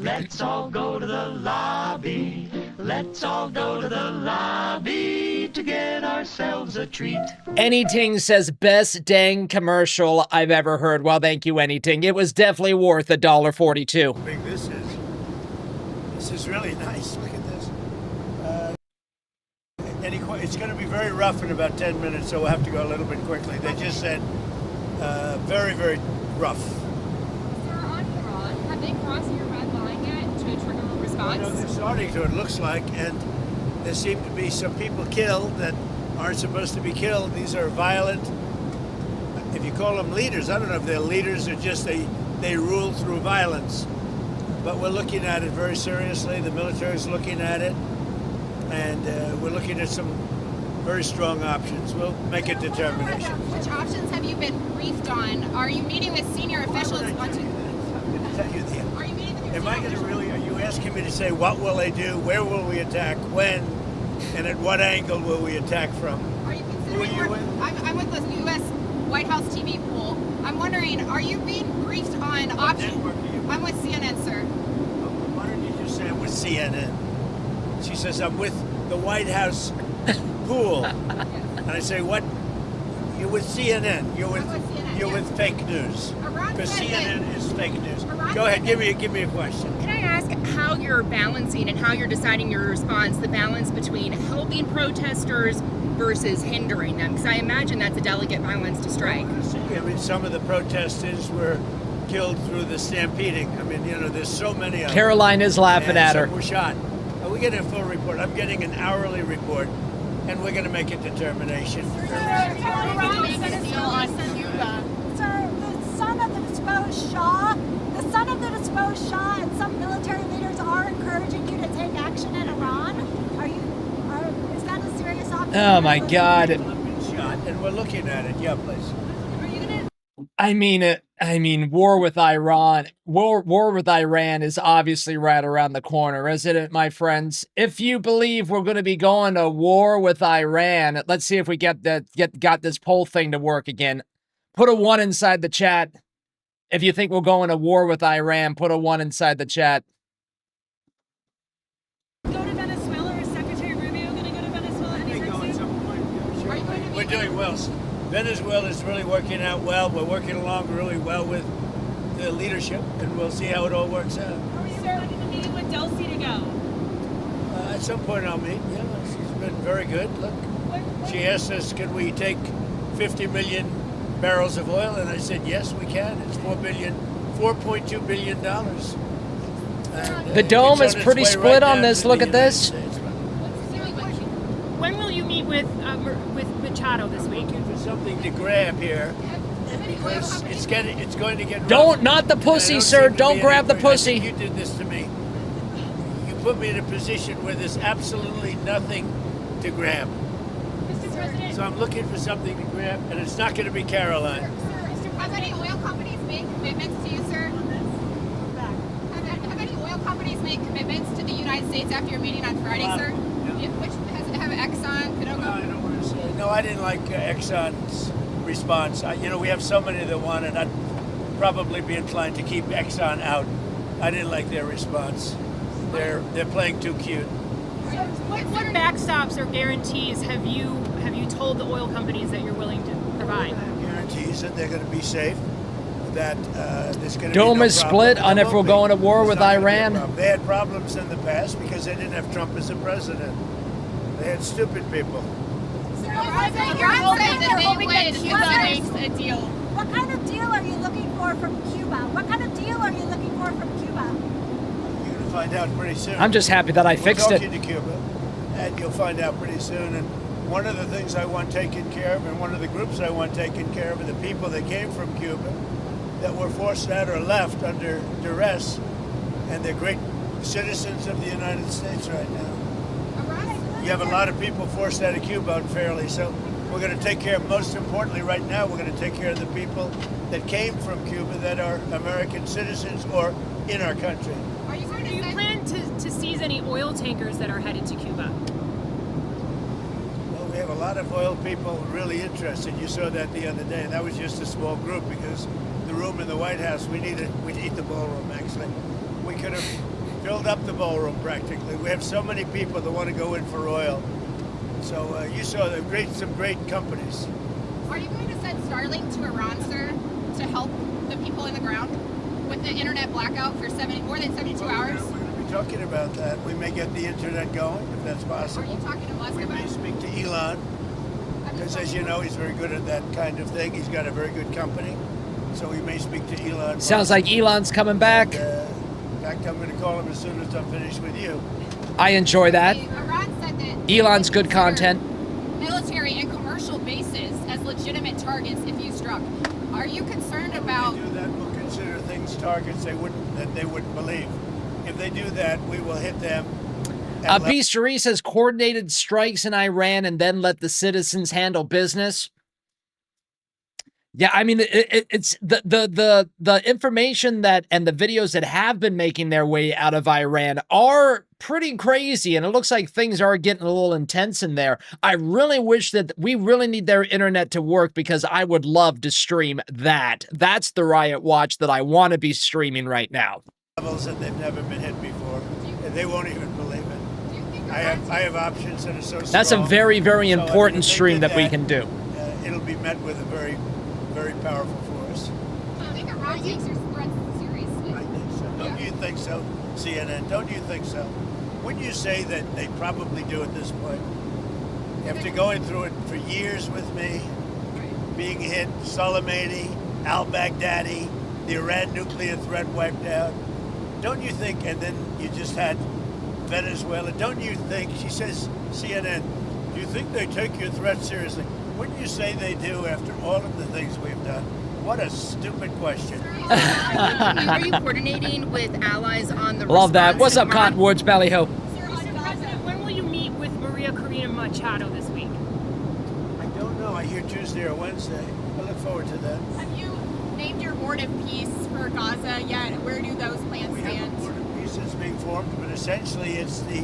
Let's all go to the lobby. Let's all go to the lobby to get ourselves a treat. Anyting says best dang commercial I've ever heard. Well, thank you, Anyting. It was definitely worth $1.42. How big this is. This is really nice. Look at this. It's going to be very rough in about 10 minutes, so we'll have to go a little bit quickly. They just said very, very rough. Sir, on Iran, have they crossed your red line yet to trigger a response? I know they're starting to, it looks like, and there seem to be some people killed that aren't supposed to be killed. These are violent, if you call them leaders, I don't know if they're leaders or just they rule through violence. But we're looking at it very seriously. The military's looking at it, and we're looking at some very strong options. We'll make a determination. Which options have you been briefed on? Are you meeting with senior officials? I'm going to tell you the. Are you meeting with your Am I going to senior really? Are you asking me to say what will they do? Where will we attack? When? And at what angle will we attack from? Are you considering? Who are you with? I'm with the U.S. White House TV pool. I'm wondering, are you being briefed on What options? network are you with? I'm with CNN, sir. Why don't you just say I'm with CNN? She says I'm with the White House pool, and I say what? You're with CNN. You're with I'm with CNN, you're yes. with fake news. Iran Because said that- CNN is fake news. Iran Go ahead, said give me a question. Can I ask how you're balancing and how you're deciding your response, the balance between helping protesters versus hindering them? Because I imagine that's a delicate balance to strike. I mean, some of the protesters were killed through the stampeding. I mean, you know, there's so many of them. Caroline is laughing And at some her. were shot. We get a full report. I'm getting an hourly report, and we're going to make a determination. Sir, the son of the disposed Shah, and some military leaders are encouraging you to take action in Iran. Is that a serious option? Oh my God. People have been shot, and we're looking at it. Yeah, please. I mean, war with Iran is obviously right around the corner, isn't it, my friends? If you believe we're going to be going to war with Iran, let's see if we got this poll thing to work again. Put a 1 inside the chat. If you think we're going to war with Iran, put a 1 inside the chat. Go to Venezuela? Is Secretary Rubio going to go to Venezuela They anytime go at soon? some point. Yeah, sure. Are you going to be- We're doing well. Venezuela is really working out well. We're working along really well with the leadership, and we'll see how it all works out. Are you planning to meeting with Dulcie to go? At some point I'll meet. Yeah, she's been very good. Look, she asked us, could we take 50 million barrels of oil? And I said, yes, we can. It's $4.2 billion. The dome is pretty split on this. Look at this. When will you meet with Machado this week? Looking for something to grab here because it's going to get rough. Don't, not the And I pussy, don't sir. seem to Don't be grab the anywhere. I pussy. think you did this to me. You put me in a position where there's absolutely nothing to grab. Mr. President, So I'm looking for something to grab, and it's not going to be Caroline. Have any oil companies made commitments to you, sir? Have any oil companies made commitments to the United States after your meeting on Friday, sir? Yeah. Which have Exxon, I Cadogo? don't want to say. No, I didn't like Exxon's response. We have so many that want it. I'd probably be inclined to keep Exxon out. I didn't like their response. They're playing too cute. what backstops or guarantees have you told the oil companies that you're willing to provide? Guarantees that they're going to be safe. That there's going to Dome be no is problem, split and on there if won't we're going be. to war There's with not gonna be a Iran. problem. They had problems in the past because they didn't have Trump as a president. They had stupid people. Iran said that they would if Cuba makes a deal. What kind of deal are you looking for from Cuba? What kind of deal are you looking for from Cuba? You're going to find out pretty soon. I'm just happy that I We'll fixed talk it. you to Cuba, and you'll find out pretty soon. And one of the things I want taken care of, and one of the groups I want taken care of, are the people that came from Cuba that were forced out or left under duress, and they're great citizens of the United States right now. You have a lot of people forced out of Cuba unfairly, so we're going to take care of, most importantly right now, we're going to take care of the people that came from Cuba that are American citizens or in our country. Are you going Do to you send plan to seize any oil tankers that are headed to Cuba? Well, we have a lot of oil people really interested. You saw that the other day. That was just a small group because the room in the White House, we need the ballroom actually. We could have filled up the ballroom practically. We have so many people that want to go in for oil. So you saw some great companies. Are you going to send Starlink to Iran, sir, to help the people in the ground with the internet blackout for more than 72 hours? We're going to be talking about that. We may get the internet going, if that's possible. Are you talking to Musk We about may it? speak to Elon, because as you know, he's very good at that kind of thing. He's got a very good company, so we may speak to Elon. Sounds like Elon's coming back. In fact, I'm going to call him as soon as I'm finished with you. I enjoy that. Iran said that Elon's good content. military and commercial bases as legitimate targets if you struck. Are you concerned about? If they do that, we'll consider things targets they wouldn't believe. If they do that, we will hit them. Beastery says coordinated strikes in Iran and then let the citizens handle business. Yeah, I mean, it's the information that and the videos that have been making their way out of Iran are pretty crazy, and it looks like things are getting a little intense in there. I really wish that we really need their internet to work, because I would love to stream that. That's the Riot Watch that I want to be streaming right now. Levels that they've never been hit before, and they won't even believe it. I have options that are so strong. That's a very, very So, important if they stream did that we can do. It'll be met with a very, very powerful force. Do you think Iran takes your threats seriously? I think so. Don't you think so, CNN? Don't you think so? Wouldn't you say that they probably do at this point? After going through it for years with me, being hit, Soleimani, al-Baghdadi, the Iran nuclear threat wiped out, don't you think, and then you just had Venezuela, don't you think, she says, CNN, do you think they take your threat seriously? Wouldn't you say they do after all of the things we've done? What a stupid question. Are you coordinating with allies on the Love that. response What's to up, Iran? Cottonwoods, Ballyho? Mr. President, when will you meet with Maria Corina Machado this week? I don't know. I hear Tuesday or Wednesday. I look forward to that. Have you named your board of peace for Gaza yet? Where do those plans We have stand? a board of peace that's being formed, but essentially it's the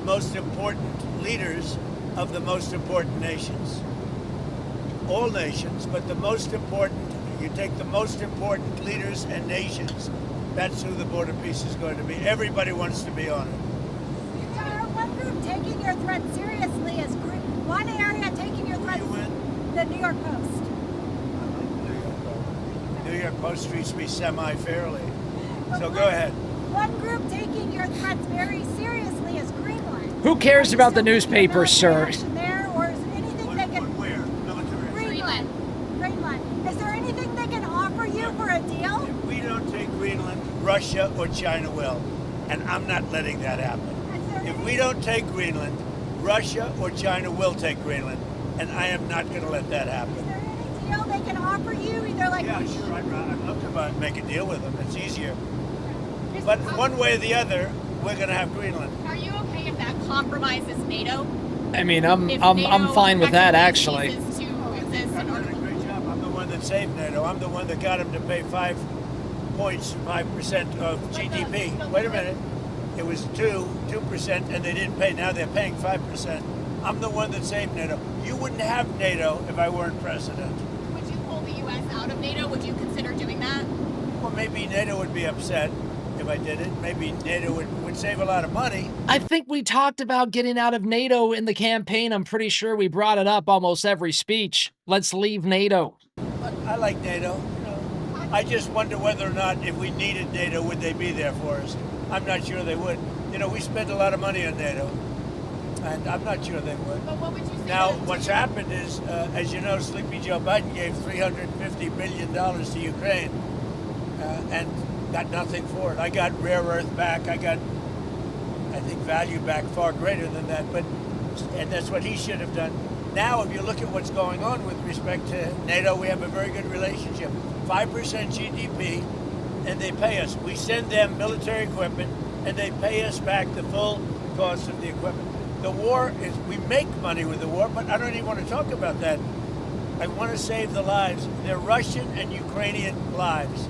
most important leaders of the most important nations. All nations, but the most important, you take the most important leaders and nations, that's who the board of peace is going to be. Everybody wants to be on it. Sir, one group taking your threat seriously is one area taking your threat. The New York Post. New York Post treats me semi-fairly. So go ahead. One group taking your threats very seriously is Greenland. Who cares about the newspaper, sir? There, or is anything they can? Where? Military. Greenland. Greenland. Is there anything they can offer you for a deal? If we don't take Greenland, Russia or China will. And I'm not letting that happen. If we don't take Greenland, Russia or China will take Greenland. And I am not going to let that happen. Is there any deal they can offer you? Either like Yeah, sure. I'd love to make a deal with them. It's easier. But one way or the other, we're going to have Greenland. Are you okay if that compromises NATO? I mean, I'm If I'm NATO fine with that, actually actually. ceases to exist I've in done a order- great job. I'm the one that saved NATO. I'm the one that got them to pay 5% of GDP. Wait a minute. It was 2%, and they didn't pay. Now they're paying 5%. I'm the one that saved NATO. You wouldn't have NATO if I weren't president. Would you pull the U.S. out of NATO? Would you consider doing that? Well, maybe NATO would be upset if I did it. Maybe NATO would save a lot of money. I think we talked about getting out of NATO in the campaign. I'm pretty sure we brought it up almost every speech. Let's leave NATO. But I like NATO. You know, I just wonder whether or not if we needed NATO, would they be there for us? I'm not sure they would. You know, we spent a lot of money on NATO, and I'm not sure they would. But what would you say? Now, what's happened is, as you know, Sleepy Joe Biden gave $350 billion to Ukraine and got nothing for it. I got rare earth back. I got, I think, value back far greater than that. And that's what he should have done. Now, if you look at what's going on with respect to NATO, we have a very good relationship. 5% GDP, and they pay us. We send them military equipment, and they pay us back the full cost of the equipment. The war is, we make money with the war, but I don't even want to talk about that. I want to save the lives. They're Russian and Ukrainian lives.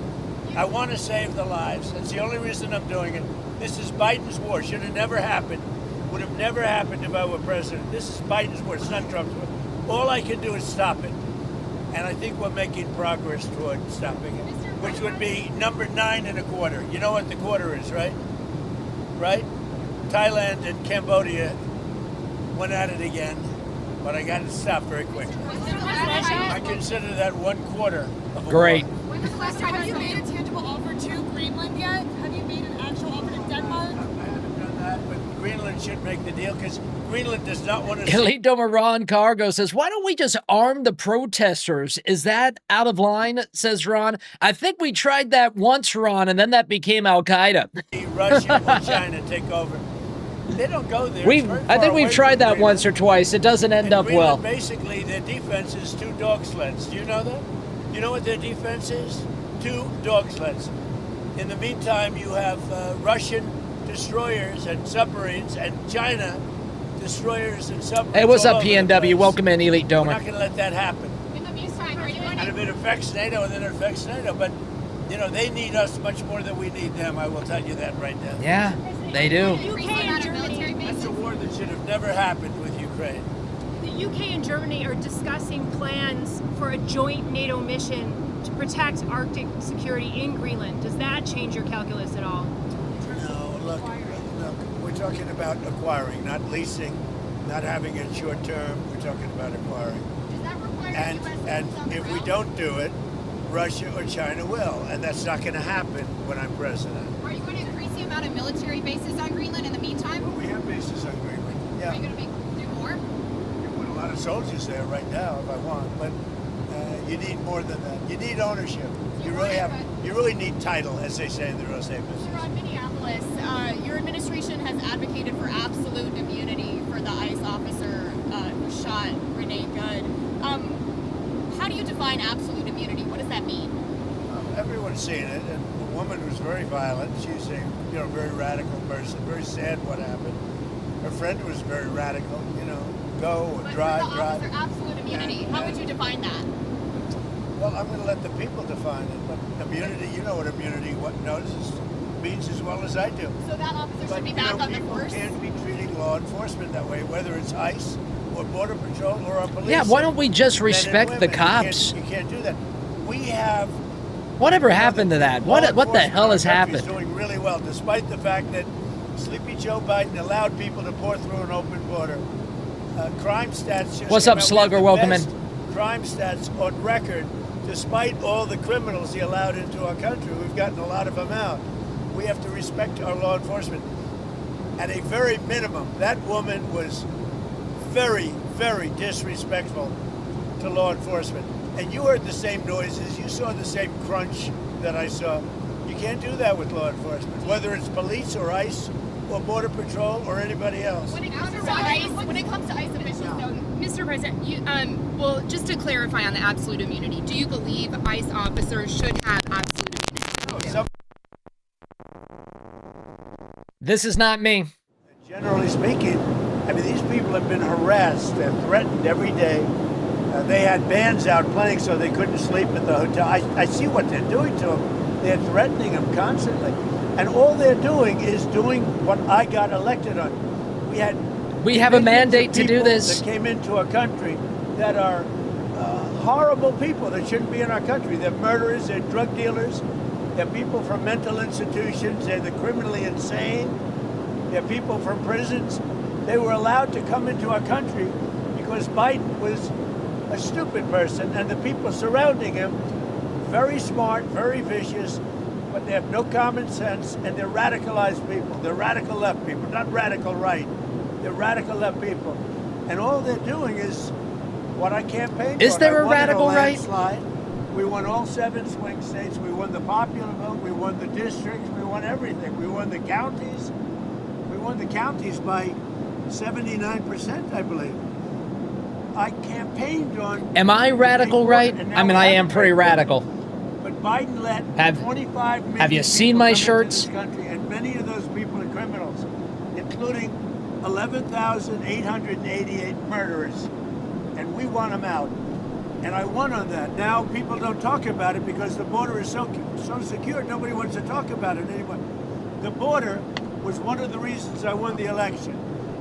I want to save the lives. That's the only reason I'm doing it. This is Biden's war. Should have never happened. Would have never happened if I were president. This is Biden's war. It's not Trump's war. All I can do is stop it. And I think we're making progress toward stopping it, which would be number 9 1/4. You know what the quarter is, right? right? Thailand and Cambodia went at it again, but I got it stopped very quickly. I consider that 1/4 of a Great. war. When was the last time have you made a tangible offer to Greenland yet? Have you made an actual offer to Denmark? I haven't done that, but Greenland should make the deal because Greenland does not want to. Elite Domer Ron Cargo says, why don't we just arm the protesters? Is that out of line? Says Ron. I think we tried that once, Ron, and then that became Al-Qaeda. Russia or China take over. They don't go there. I think we've tried that once or twice. It doesn't end up well. Basically, their defense is 2 dog sleds. Do you know that? You know what their defense is? 2 dog sleds. In the meantime, you have Russian destroyers and submarines, and China destroyers and submarines. Hey, what's all up, over the PNW? place. Welcome in, Elite We're Domer. not going to let that happen. In the meantime, are you going And if it affects NATO, then it affects NATO. But, you know, they need us much more than we need them. I will tell you that right now. Yeah, they do. The UK and Germany, That's a war that should have never happened with Ukraine. the UK and Germany are discussing plans for a joint NATO mission to protect Arctic security in Greenland. Does that change your calculus at all? No, look, we're talking about acquiring, not leasing, not having it short term. We're talking about acquiring. Does that require And if we don't do it, Russia or China will, and that's not going to happen when I'm president. Are you going to increase the amount of military bases on Greenland in the meantime? But we have bases on Greenland. Yeah, Are you going to do more? you put a lot of soldiers there right now if I want, but you need more than that. You need ownership. You really need title, as they say in the real estate business. You're on Minneapolis. Your administration has advocated for absolute immunity for the ICE officer who shot Renee Good. How do you define absolute immunity? What does that mean? Everyone's seen it, and the woman was very violent. She's a very radical person. Very sad what happened. Her friend was very radical. Go or But drive. for the officer, absolute immunity. How would you define that? Well, I'm going to let the people define it. But immunity, you know what immunity means as well as I do. So that officer But should be back on the people force? can't be treating law enforcement that way, whether it's ICE or Border Patrol or our police. Yeah, why don't we just Men and respect the women. cops? You can't do that. We have. Whatever happened to that? What the hell has happened? Is doing really well, despite the fact that Sleepy Joe Biden allowed people to pour through an open border. Crime stats. Just What's came up, out. Slugger? We have the Welcome best crime stats on record, despite all the criminals he allowed into our country. We've gotten a lot of them out. We have to respect our law enforcement. At a very minimum, that woman was very, very disrespectful to law enforcement. And you heard the same noises. You saw the same crunch that I saw. You can't do that with law enforcement, whether it's police or ICE or Border Patrol or anybody else. When it comes to ICE officials, though, Mr. President, well, just to clarify on the absolute immunity, do you believe ICE officers should have absolute immunity? Some- This is not me. Generally speaking, I mean, these people have been harassed and threatened every day. They had bands out playing so they couldn't sleep at the hotel. I see what they're doing to them. They're threatening them constantly. And all they're doing is doing what I got elected on. We have a mandate to do people this. that came into our country that are horrible people that shouldn't be in our country. They're murderers, they're drug dealers, they're people from mental institutions, they're the criminally insane, they're people from prisons. They were allowed to come into our country because Biden was a stupid person, and the people surrounding him, very smart, very vicious, but they have no common sense, and they're radicalized people. They're radical left people, not radical right. They're radical left people. And all they're doing is what I campaigned for. Is there a I won in radical right? landslide. We won all 7 swing states. We won the popular vote. We won the districts. We won everything. We won the counties. We won the counties by 79%, I believe. I campaigned on... Am I radical right? I mean, I am pretty radical. But Biden let 25 million have you seen people my come into shirts? this country, and many of those people are criminals, including 11,888 murderers. And we want them out. And I won on that. Now people don't talk about it because the border is so secure. Nobody wants to talk about it anymore. The border was one of the reasons I won the election.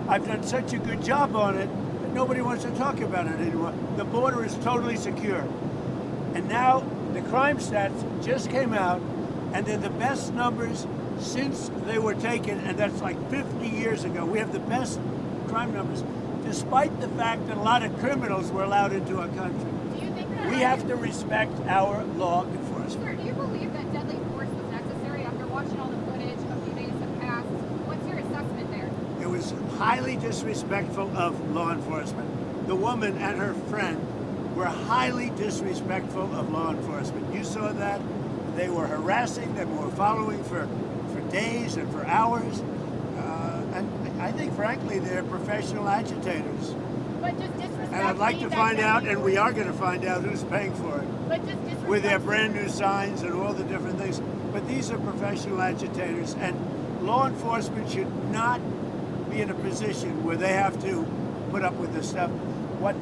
I've done such a good job on it that nobody wants to talk about it anymore. The border is totally secure. And now the crime stats just came out, and they're the best numbers since they were taken, and that's like 50 years ago, we have the best crime numbers, despite the fact that a lot of criminals were allowed into our country. Do you think that We have to respect our law enforcement. Sir, do you believe that deadly force was necessary after watching all the footage a few days have passed? What's your assessment there? It was highly disrespectful of law enforcement. The woman and her friend were highly disrespectful of law enforcement. You saw that. They were harassing them, were following for days and for hours. And I think, frankly, they're professional agitators. But just disrespect. And I'd like to find out, and we are going to find out who's paying for it, But just disrespect. with their brand new signs and all the different things. But these are professional agitators, and law enforcement should not be in a position where they have to put up with this stuff. What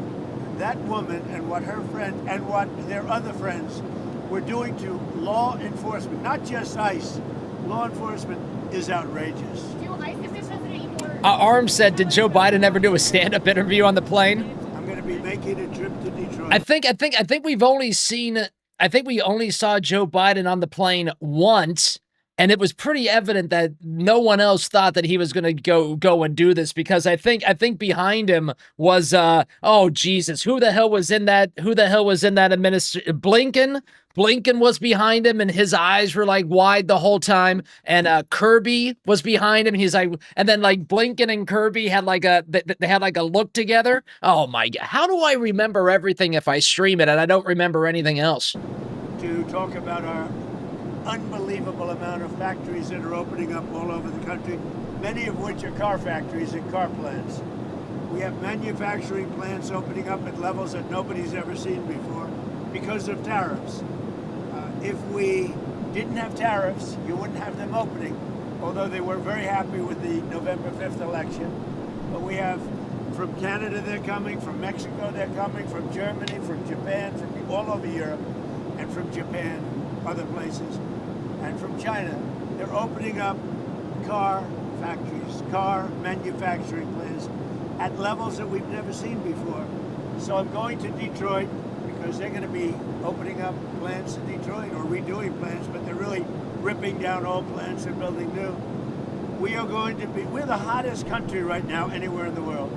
that woman and what her friend and what their other friends were doing to law enforcement, not just ICE, law enforcement is outrageous. Do ICE officials need more? Arms said, did Joe Biden ever do a stand-up interview on the plane? I'm going to be making a trip to Detroit. I think we've only seen. I think we only saw Joe Biden on the plane once, and it was pretty evident that no one else thought that he was going to go and do this, because I think behind him was oh Jesus, who the hell was in that administration? Blinken was behind him, and his eyes were like wide the whole time. And Kirby was behind him. He's like, and then like Blinken and Kirby had like they had like a look together. Oh my God, how do I remember everything if I stream it and I don't remember anything else? To talk about our unbelievable amount of factories that are opening up all over the country, many of which are car factories and car plants. We have manufacturing plants opening up at levels that nobody's ever seen before because of tariffs. If we didn't have tariffs, you wouldn't have them opening, although they were very happy with the November 5th election. But we have, from Canada they're coming, from Mexico they're coming, from Germany, from Japan, from all over Europe, and from Japan, other places, and from China. They're opening up car factories, car manufacturing plants at levels that we've never seen before. So I'm going to Detroit because they're going to be opening up plants in Detroit or redoing plants, but they're really ripping down old plants and building new. We're the hottest country right now anywhere in the world.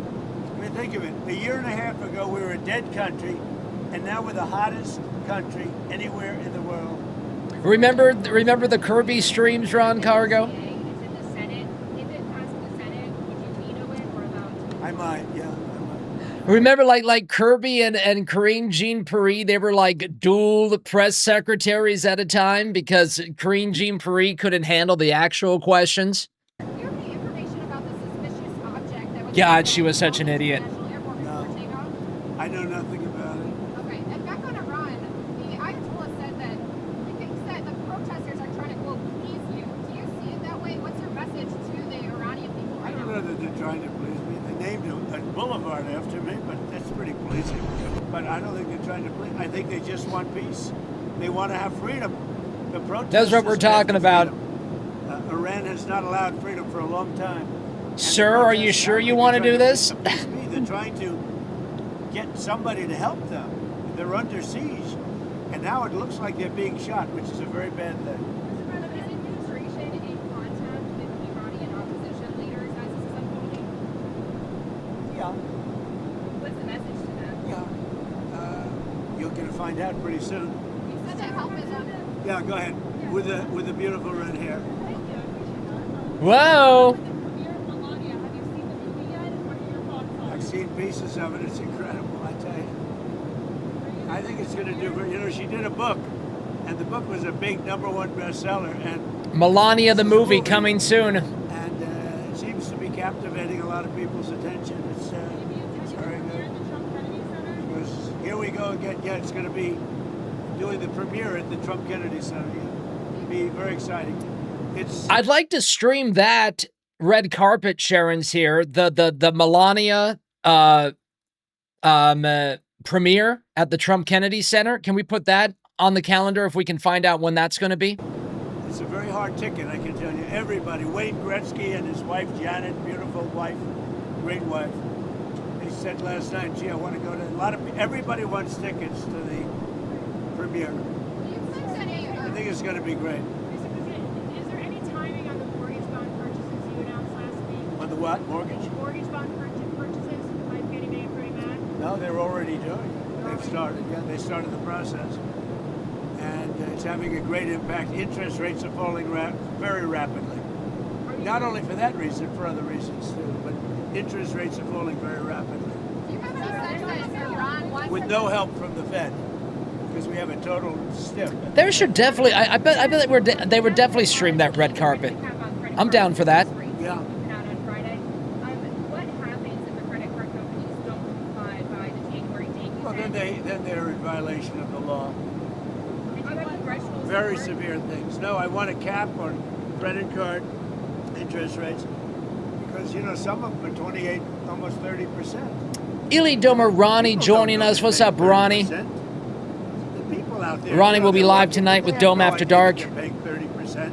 I mean, think of it. A year and a half ago, we were a dead country, and now we're the hottest country anywhere in the world. Remember the Kirby streams, Ron Cargo? It's in the Senate. If it passed the Senate, would you veto it or allow it? I might, yeah. Remember, like Kirby and Karine Jean-Pierre, they were like dual press secretaries at a time because Karine Jean-Pierre couldn't handle the actual questions. Do you have any information about the suspicious object that was... God, she was such an idiot. National Airport No. before takeoff? I know nothing about it. Okay, and back on Iran, the Ayatollah said that he thinks that the protesters are trying to, quote, please you. Do you see it that way? What's your message to the Iranian people I right don't now? know that they're trying to please me. They named a boulevard after me, but that's pretty pleasing. But I don't think they're trying to please. I think they just want peace. They want to have freedom. The protesters That's what we're talking about. Iran has not allowed freedom for a long time. And Sir, the are you protesters sure you are want to trying do this? appease me. They're trying to get somebody to help them. They're under siege. And now it looks like they're being shot, which is a very bad thing. Is the administration in contact with Iranian opposition leaders as this is unfolding? Yeah. What's the message to them? Yeah. You're going to find out pretty soon. You said that help is on. Yeah, go ahead. With the beautiful red hair. Whoa! Melania, have you seen the movie yet? What are your thoughts on it? I've seen pieces of it. It's incredible, I tell you. I think it's going to do. You know, she did a book, and the book was a big #1 bestseller, and Melania the movie coming soon. it seems to be captivating a lot of people's attention. It's very good. Because here we go again. Yeah, it's going to be doing the premiere at the Trump Kennedy Center. Yeah. It'll be very exciting. I'd like to stream that red carpet Sharon's here. The Melania premiere at the Trump Kennedy Center. Can we put that on the calendar if we can find out when that's going to be? It's a very hard ticket, I can tell you. Everybody, Wayne Gretzky and his wife Janet, beautiful wife, great wife. They said last night, gee, I want to go to everybody wants tickets to the premiere. I think it's going to be great. Is there any timing on The what? Mortgage? Mortgage bond purchases by Fannie Mae and Freddie Mac? No, they're already doing it. They've started. Yeah, they started the process. And it's having a great impact. Interest rates are falling very rapidly. Not only for that reason, for other reasons too, but interest rates are falling very rapidly. Do you have any sense that Iran wants With no help from the Fed, because we have a total stiff. There should definitely. I bet they would definitely stream that red carpet. I'm down for that. Yeah. Out on Friday. What happens if the credit card companies don't comply by the January date? Well, then they're in violation of the law. And do you have thresholds? Very severe things. No, I want a cap on credit card interest rates because some of them are 28, almost 30%. Illy Domer Ronnie joining us. What's up, Ronnie? The people out there. Ronnie will be live tonight with Dome After Dark. They're paying 30%.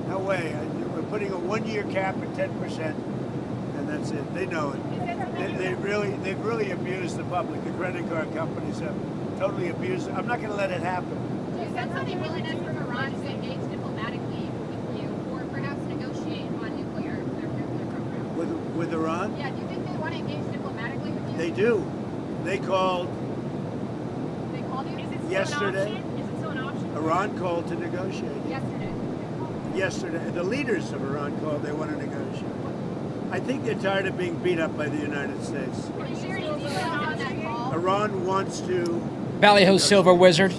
No way. We're putting a 1-year cap at 10%, and that's it. They know it. They've really abused the public. The credit card companies have totally abused it. I'm not going to let it happen. Do you sense any willingness from Iran to engage diplomatically with you, or perhaps negotiate on their nuclear program? With Iran? Yeah, do you think they want to engage diplomatically with you? They do. They called They called you? yesterday. Is it still an option? Iran called to negotiate. Yesterday. The leaders of Iran called. They want to negotiate. I think they're tired of being beat up by the United States. Are you sharing any details on that call? Iran wants to. Ballyho Silver Wizard.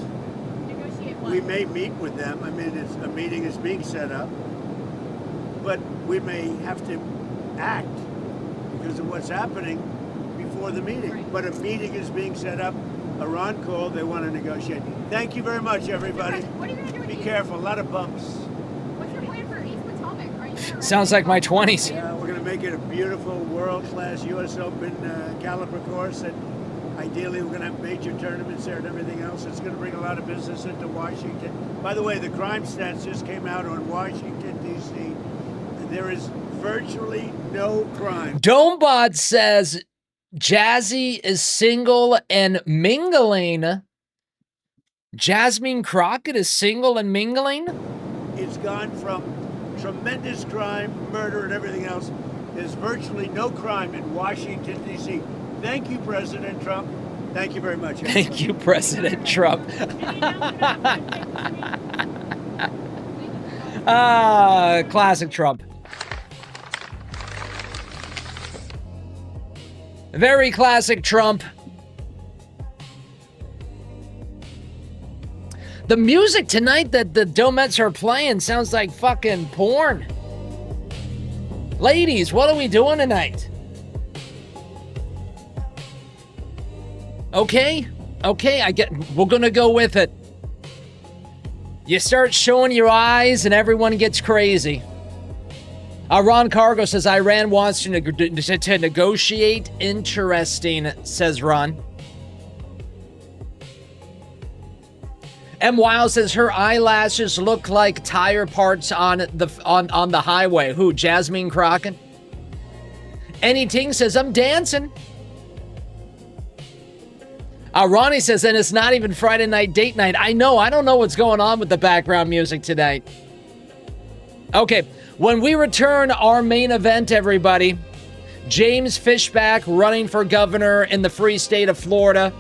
Negotiate what? We may meet with them. I mean, a meeting is being set up, but we may have to act because of what's happening before the meeting. Right. But a meeting is being set up. Iran called. They want to negotiate. Thank you very much, everybody. What are you going to do with Be East? careful. A lot of bumps. What's your plan for East Potomac? Are you gonna Sounds like my 20s. Yeah, we're going to make it a beautiful world-class U.S. Open caliber course, and ideally we're going to have major tournaments there and everything else. It's going to bring a lot of business into Washington. By the way, the crime stats just came out on Washington, D.C. and there is virtually no crime. Domebot says Jazzy is single and mingling. Jasmine Crockett is single and mingling? It's gone from tremendous crime, murder, and everything else. There's virtually no crime in Washington, D.C. Thank you, President Trump. Thank you very much. everybody. Thank you, President Trump. Classic Trump. Very classic Trump. The music tonight that the Domettes are playing sounds like fucking porn. Ladies, what are we doing tonight? Okay, we're gonna go with it. You start showing your eyes and everyone gets crazy. Ron Cargo says Iran wants to negotiate. Interesting, says Ron. M. Wild says her eyelashes look like tire parts on the highway. Who? Jasmine Crockett? Anything says I'm dancing. Ronnie says, and it's not even Friday night date night. I know. I don't know what's going on with the background music tonight. Okay, when we return, our main event, everybody. James Fishback running for governor in the free state of Florida.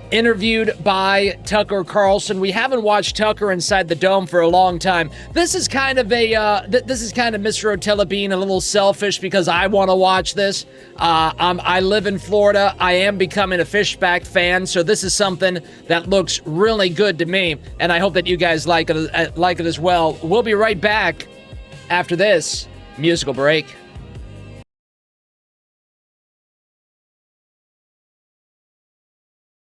Interviewed by Tucker Carlson. We haven't watched Tucker inside the dome for a long time. This is kind of Mr. Rotella being a little selfish because I want to watch this. I live in Florida. I am becoming a Fishback fan, so this is something that looks really good to me, and I hope that you guys like it as well. We'll be right back after this musical break.